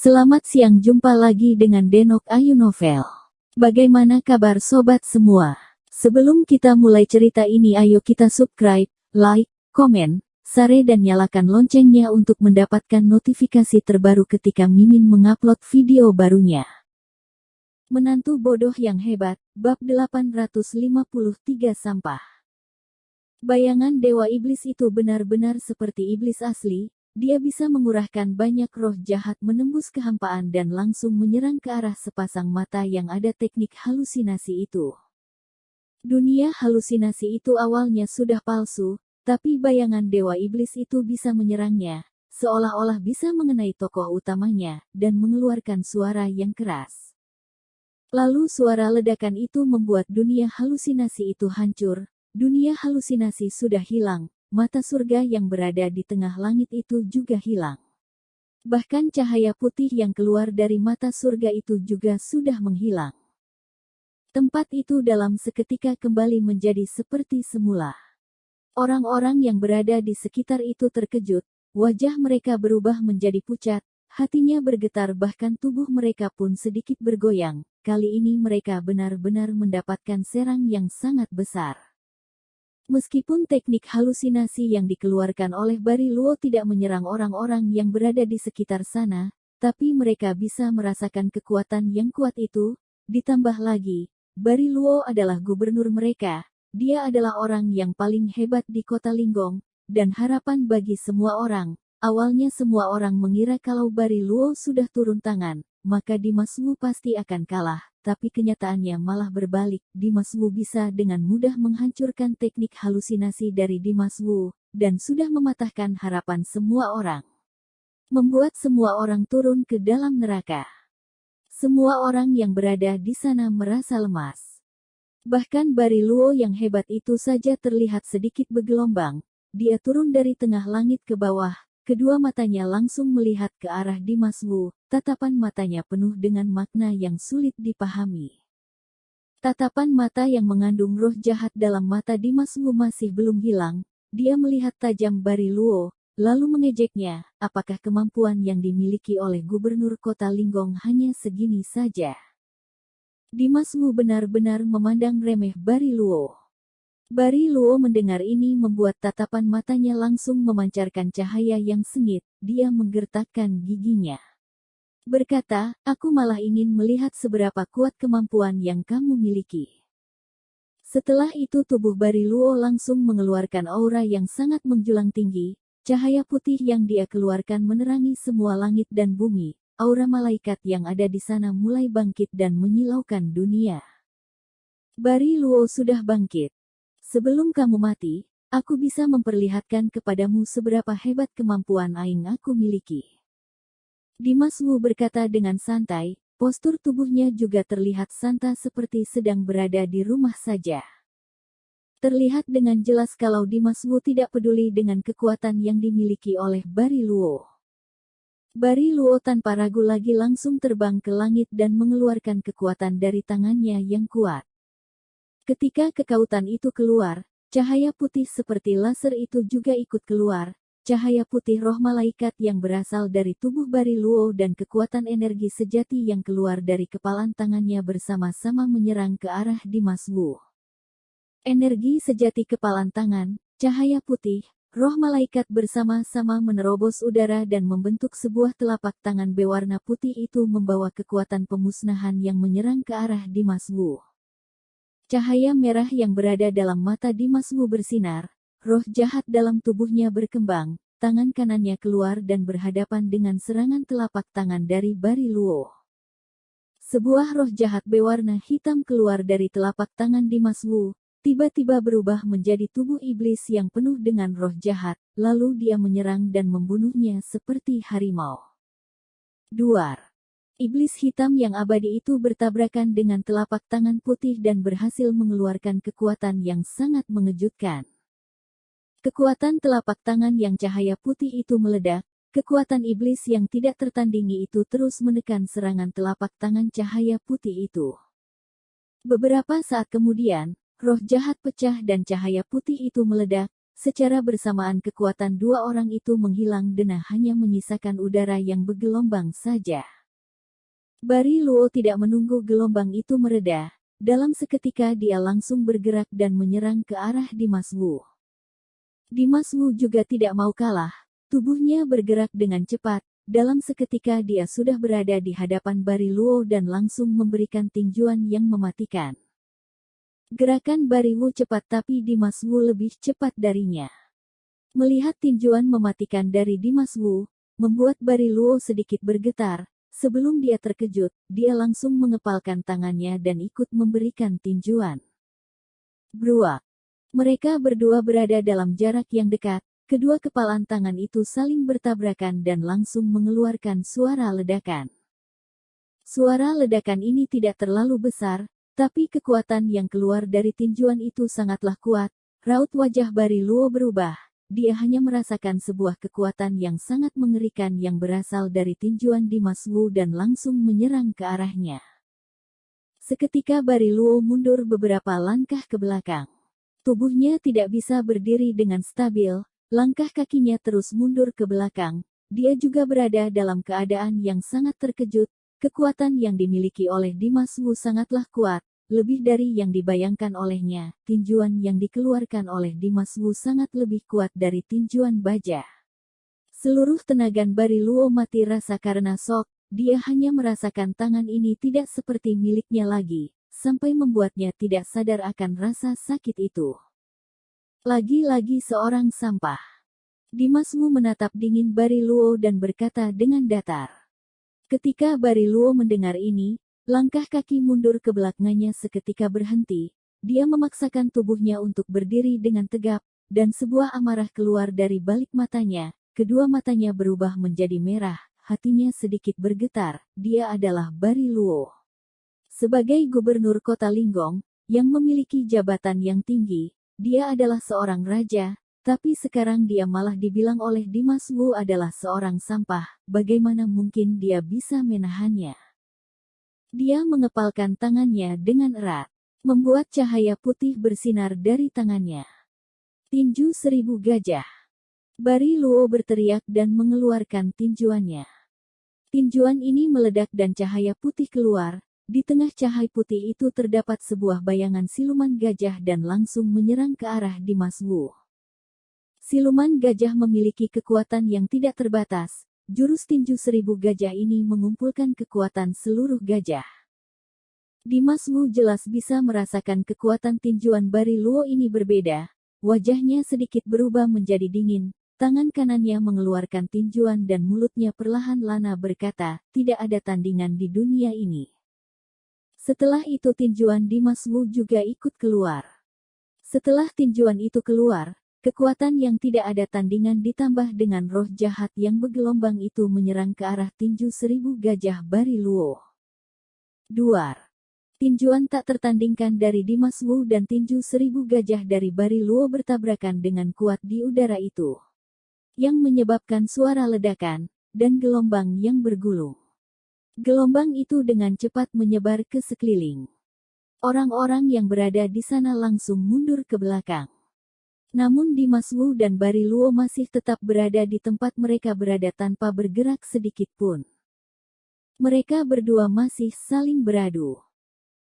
Selamat siang, jumpa lagi dengan Denok Ayu Novel. Bagaimana kabar sobat semua? Sebelum kita mulai cerita ini, ayo kita subscribe, like, komen, share dan nyalakan loncengnya untuk mendapatkan notifikasi terbaru ketika Mimin mengupload video barunya. Menantu bodoh yang hebat, bab 853 sampah. Bayangan dewa iblis itu benar-benar seperti iblis asli. Dia bisa mengurahkan banyak roh jahat menembus kehampaan dan langsung menyerang ke arah sepasang mata yang ada teknik halusinasi itu. Dunia halusinasi itu awalnya sudah palsu, tapi bayangan dewa iblis itu bisa menyerangnya, seolah-olah bisa mengenai tokoh utamanya, dan mengeluarkan suara yang keras. Lalu suara ledakan itu membuat dunia halusinasi itu hancur. Dunia halusinasi sudah hilang. Mata surga yang berada di tengah langit itu juga hilang. Bahkan cahaya putih yang keluar dari mata surga itu juga sudah menghilang. Tempat itu dalam seketika kembali menjadi seperti semula. Orang-orang yang berada di sekitar itu terkejut, wajah mereka berubah menjadi pucat, hatinya bergetar bahkan tubuh mereka pun sedikit bergoyang. Kali ini mereka benar-benar mendapatkan serang yang sangat besar. Meskipun teknik halusinasi yang dikeluarkan oleh Bari Luo tidak menyerang orang-orang yang berada di sekitar sana, tapi mereka bisa merasakan kekuatan yang kuat itu. Ditambah lagi, Bari Luo adalah gubernur mereka, dia adalah orang yang paling hebat di kota Linggong, dan harapan bagi semua orang. Awalnya semua orang mengira kalau Bari Luo sudah turun tangan, maka Dimas Wu pasti akan kalah. Tapi kenyataannya malah berbalik, Dimas Wu bisa dengan mudah menghancurkan teknik halusinasi dari Dimas Wu, dan sudah mematahkan harapan semua orang. Membuat semua orang turun ke dalam neraka. Semua orang yang berada di sana merasa lemas. Bahkan Bari Luo yang hebat itu saja terlihat sedikit bergelombang, dia turun dari tengah langit ke bawah. Kedua matanya langsung melihat ke arah Dimas Wu, tatapan matanya penuh dengan makna yang sulit dipahami. Tatapan mata yang mengandung roh jahat dalam mata Dimas Wu masih belum hilang, dia melihat tajam Bari Luo, lalu mengejeknya, apakah kemampuan yang dimiliki oleh gubernur kota Linggong hanya segini saja? Dimas Wu benar-benar memandang remeh Bari Luo. Bari Luo mendengar ini membuat tatapan matanya langsung memancarkan cahaya yang sengit, dia menggertakkan giginya. Berkata, aku malah ingin melihat seberapa kuat kemampuan yang kamu miliki. Setelah itu tubuh Bari Luo langsung mengeluarkan aura yang sangat menjulang tinggi, cahaya putih yang dia keluarkan menerangi semua langit dan bumi, aura malaikat yang ada di sana mulai bangkit dan menyilaukan dunia. Bari Luo sudah bangkit. Sebelum kamu mati, aku bisa memperlihatkan kepadamu seberapa hebat kemampuan aing aku miliki. Dimas Wu berkata dengan santai, postur tubuhnya juga terlihat santai seperti sedang berada di rumah saja. Terlihat dengan jelas kalau Dimas Wu tidak peduli dengan kekuatan yang dimiliki oleh Bari Luo. Bari Luo tanpa ragu lagi langsung terbang ke langit dan mengeluarkan kekuatan dari tangannya yang kuat. Ketika kekuatan itu keluar, cahaya putih seperti laser itu juga ikut keluar, cahaya putih roh malaikat yang berasal dari tubuh Bari Luo dan kekuatan energi sejati yang keluar dari kepalan tangannya bersama-sama menyerang ke arah Dimas Wu. Energi sejati kepalan tangan, cahaya putih, roh malaikat bersama-sama menerobos udara dan membentuk sebuah telapak tangan berwarna putih itu membawa kekuatan pemusnahan yang menyerang ke arah Dimas Wu. Cahaya merah yang berada dalam mata Dimas Wu bersinar, roh jahat dalam tubuhnya berkembang, tangan kanannya keluar dan berhadapan dengan serangan telapak tangan dari Bari Luo. Sebuah roh jahat berwarna hitam keluar dari telapak tangan Dimas Wu, tiba-tiba berubah menjadi tubuh iblis yang penuh dengan roh jahat, lalu dia menyerang dan membunuhnya seperti harimau. Duar. Iblis hitam yang abadi itu bertabrakan dengan telapak tangan putih dan berhasil mengeluarkan kekuatan yang sangat mengejutkan. Kekuatan telapak tangan yang cahaya putih itu meledak, kekuatan iblis yang tidak tertandingi itu terus menekan serangan telapak tangan cahaya putih itu. Beberapa saat kemudian, roh jahat pecah dan cahaya putih itu meledak, secara bersamaan kekuatan dua orang itu menghilang dan hanya menyisakan udara yang bergelombang saja. Bari Luo tidak menunggu gelombang itu mereda. Dalam seketika dia langsung bergerak dan menyerang ke arah Dimas Wu. Dimas Wu juga tidak mau kalah. Tubuhnya bergerak dengan cepat. Dalam seketika dia sudah berada di hadapan Bari Luo dan langsung memberikan tinjuan yang mematikan. Gerakan Bari Wu cepat tapi Dimas Wu lebih cepat darinya. Melihat tinjuan mematikan dari Dimas Wu, membuat Bari Luo sedikit bergetar. Sebelum dia terkejut, dia langsung mengepalkan tangannya dan ikut memberikan tinjuan. Bruak. Mereka berdua berada dalam jarak yang dekat. Kedua kepalan tangan itu saling bertabrakan dan langsung mengeluarkan suara ledakan. Suara ledakan ini tidak terlalu besar, tapi kekuatan yang keluar dari tinjuan itu sangatlah kuat. Raut wajah Bari Luo berubah. Dia hanya merasakan sebuah kekuatan yang sangat mengerikan yang berasal dari tinjuan Dimas Wu dan langsung menyerang ke arahnya. Seketika Bari Luo mundur beberapa langkah ke belakang. Tubuhnya tidak bisa berdiri dengan stabil, langkah kakinya terus mundur ke belakang. Dia juga berada dalam keadaan yang sangat terkejut. Kekuatan yang dimiliki oleh Dimas Wu sangatlah kuat, lebih dari yang dibayangkan olehnya. Tinjuan yang dikeluarkan oleh Dimas Wu sangat lebih kuat dari tinjuan baja. Seluruh tenaga Bari Luo mati rasa karena shock. Dia hanya merasakan tangan ini tidak seperti miliknya lagi, sampai membuatnya tidak sadar akan rasa sakit itu. Lagi-lagi seorang sampah. Dimas Wu menatap dingin Bari Luo dan berkata dengan datar. Ketika Bari Luo mendengar ini, langkah kaki mundur ke belakangnya seketika berhenti. Dia memaksakan tubuhnya untuk berdiri dengan tegap, dan sebuah amarah keluar dari balik matanya. Kedua matanya berubah menjadi merah, hatinya sedikit bergetar. Dia adalah Bari Luo. Sebagai gubernur kota Linggong, yang memiliki jabatan yang tinggi, dia adalah seorang raja. Tapi sekarang dia malah dibilang oleh Dimas Wu adalah seorang sampah. Bagaimana mungkin dia bisa menahannya? Dia mengepalkan tangannya dengan erat, membuat cahaya putih bersinar dari tangannya. Tinju 1000 gajah. Bari Luo berteriak dan mengeluarkan tinjuannya. Tinjuan ini meledak dan cahaya putih keluar. Di tengah cahaya putih itu terdapat sebuah bayangan siluman gajah dan langsung menyerang ke arah Dimas Wu. Siluman gajah memiliki kekuatan yang tidak terbatas. Jurus tinju 1000 gajah ini mengumpulkan kekuatan seluruh gajah. Dimas Wu jelas bisa merasakan kekuatan tinjuan Bari Luo ini berbeda. Wajahnya sedikit berubah menjadi dingin. Tangan kanannya mengeluarkan tinjuan dan mulutnya perlahan-lahan berkata, tidak ada tandingan di dunia ini. Setelah itu tinjuan Dimas Wu juga ikut keluar. Setelah tinjuan itu keluar, kekuatan yang tidak ada tandingan ditambah dengan roh jahat yang bergelombang itu menyerang ke arah tinju 1000 gajah Bari Luo. Duar. Tinjuan tak tertandingkan dari Dimas Wu dan tinju 1000 gajah dari Bari Luo bertabrakan dengan kuat di udara itu, yang menyebabkan suara ledakan dan gelombang yang bergulung. Gelombang itu dengan cepat menyebar ke sekeliling. Orang-orang yang berada di sana langsung mundur ke belakang. Namun Dimas Wu dan Bari Luo masih tetap berada di tempat mereka berada tanpa bergerak sedikit pun. Mereka berdua masih saling beradu.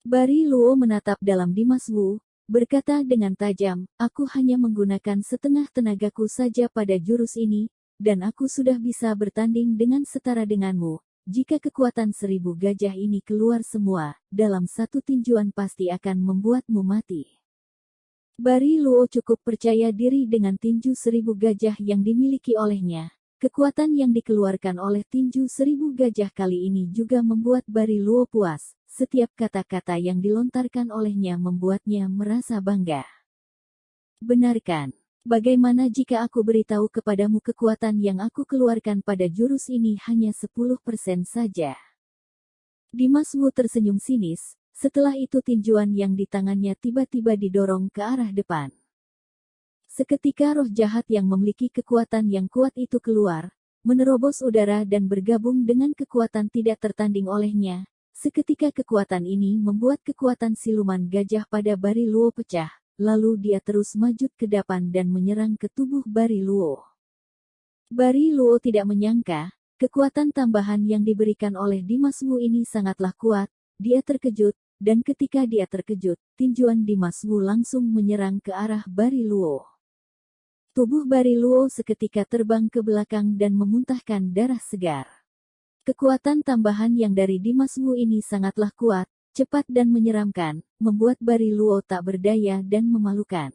Bari Luo menatap dalam Dimas Wu, berkata dengan tajam, aku hanya menggunakan setengah tenagaku saja pada jurus ini, dan aku sudah bisa bertanding dengan setara denganmu. Jika kekuatan 1000 gajah ini keluar semua, dalam satu tinjuan pasti akan membuatmu mati. Bari Luo cukup percaya diri dengan tinju 1000 gajah yang dimiliki olehnya. Kekuatan yang dikeluarkan oleh tinju 1000 gajah kali ini juga membuat Bari Luo puas. Setiap kata-kata yang dilontarkan olehnya membuatnya merasa bangga. Benarkan. Bagaimana jika aku beritahu kepadamu kekuatan yang aku keluarkan pada jurus ini hanya 10% saja? Dimas Wu tersenyum sinis. Setelah itu tinjuan yang di tangannya tiba-tiba didorong ke arah depan. Seketika roh jahat yang memiliki kekuatan yang kuat itu keluar, menerobos udara dan bergabung dengan kekuatan tidak tertanding olehnya. Seketika kekuatan ini membuat kekuatan siluman gajah pada Bari Luo pecah, lalu dia terus maju ke depan dan menyerang ke tubuh Bari Luo. Bari Luo tidak menyangka, kekuatan tambahan yang diberikan oleh Dimas Wu ini sangatlah kuat. Dia terkejut, dan ketika dia terkejut, tinjuan Dimas Wu langsung menyerang ke arah Bari Luo. Tubuh Bari Luo seketika terbang ke belakang dan memuntahkan darah segar. Kekuatan tambahan yang dari Dimas Wu ini sangatlah kuat, cepat dan menyeramkan, membuat Bari Luo tak berdaya dan memalukan.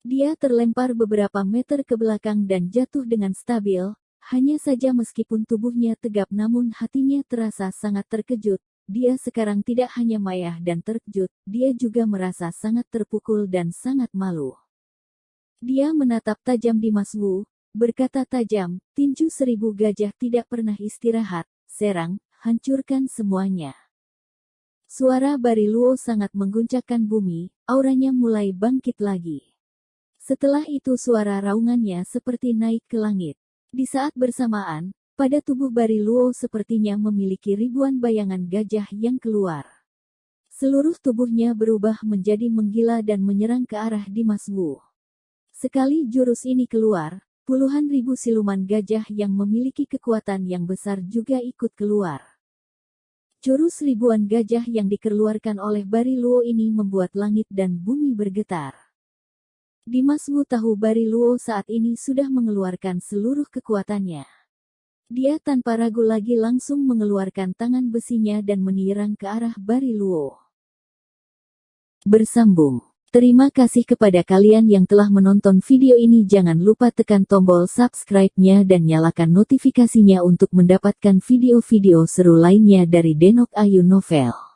Dia terlempar beberapa meter ke belakang dan jatuh dengan stabil, hanya saja meskipun tubuhnya tegap namun hatinya terasa sangat terkejut. Dia sekarang tidak hanya mayah dan terkejut, dia juga merasa sangat terpukul dan sangat malu. Dia menatap tajam Dimas Wu, berkata tajam, tinju 1000 gajah tidak pernah istirahat, serang, hancurkan semuanya. Suara Bari Luo sangat mengguncangkan bumi, auranya mulai bangkit lagi. Setelah itu suara raungannya seperti naik ke langit. Di saat bersamaan, pada tubuh Bari Luo sepertinya memiliki ribuan bayangan gajah yang keluar. Seluruh tubuhnya berubah menjadi menggila dan menyerang ke arah Dimas Wu. Sekali jurus ini keluar, puluhan ribu siluman gajah yang memiliki kekuatan yang besar juga ikut keluar. Jurus ribuan gajah yang dikeluarkan oleh Bari Luo ini membuat langit dan bumi bergetar. Dimas Wu tahu Bari Luo saat ini sudah mengeluarkan seluruh kekuatannya. Dia tanpa ragu lagi langsung mengeluarkan tangan besinya dan menyerang ke arah Bari Luo. Bersambung. Terima kasih kepada kalian yang telah menonton video ini. Jangan lupa tekan tombol subscribe-nya dan nyalakan notifikasinya untuk mendapatkan video-video seru lainnya dari Denok Ayu Novel.